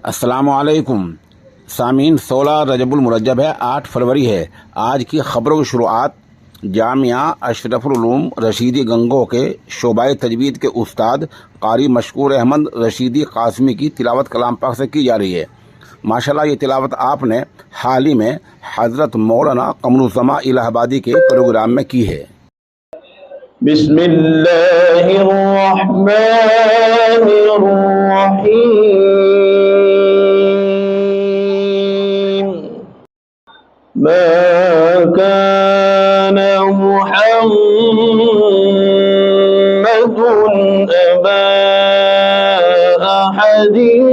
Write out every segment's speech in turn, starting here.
अस्सलामुअलैकुम सामीन। 16 रजबुल मुरज्जब है, 8 फरवरी है। आज की ख़बरों की शुरुआत जामिया अशरफुल उलूम रशीदी गंगो के शोबाए तजवीद के उस्ताद कारी मशकूर अहमद रशीदी कासमी की तिलावत कलाम पाक से की जा रही है। माशाल्लाह ये तिलावत आपने हाल ही में हज़रत मौलाना कमरुज़्ज़मा इलाहाबादी के प्रोग्राम में की है। बिस्मिल्लाहिर्रहमानिर्रहीम। मा कान मुहम्मदुन अबा अहदिन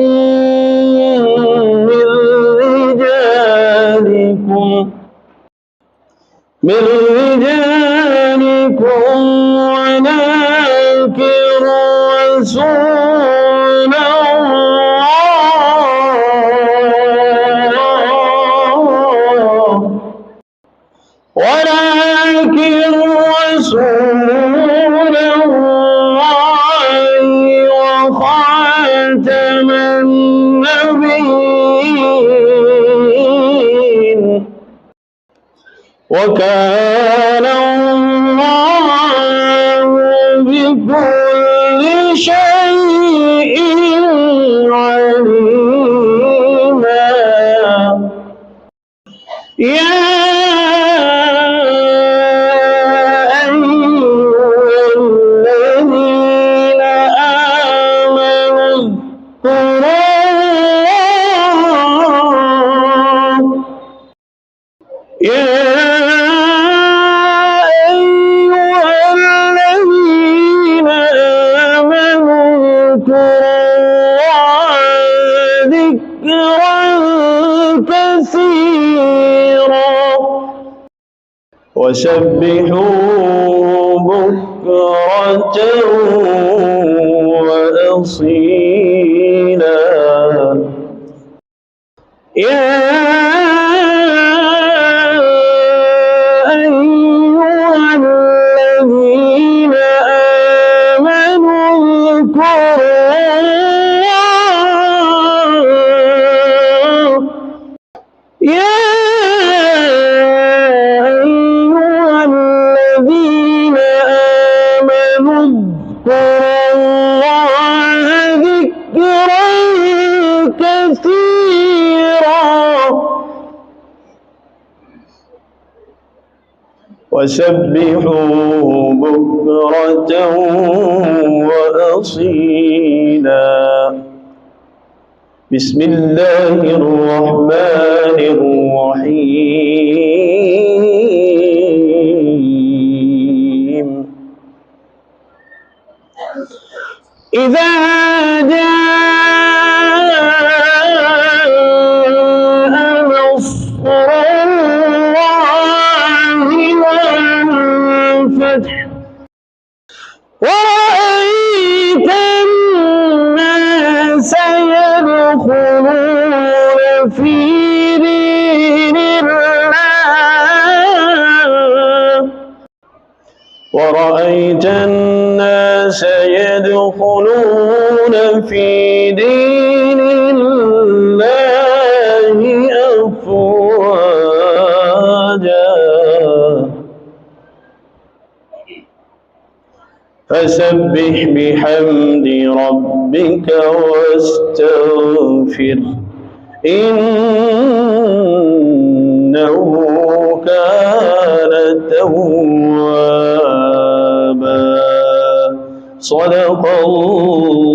मिन रिजालिकुम वलाकिन रसूलल्लाह व खातमन नबिय्यीन वकान अल्लाहु बिकुल्लि शैइन अलीमा। या अय्युहल्लज़ीना आमनू وسبحوا بكرة وأصيلا. يا أيها الذين آمنوا اذكروا وسبحوا بكرة وأصيلا. بسم الله الرحمن الرحيم. إذا جاء نصر ورأيت الناس يدخلون في دين الله ورأيت الناس يدخلون في دين الله أفواجا. فسبح بحمد ربك واستغفر إنه كان توابا. صدق الله.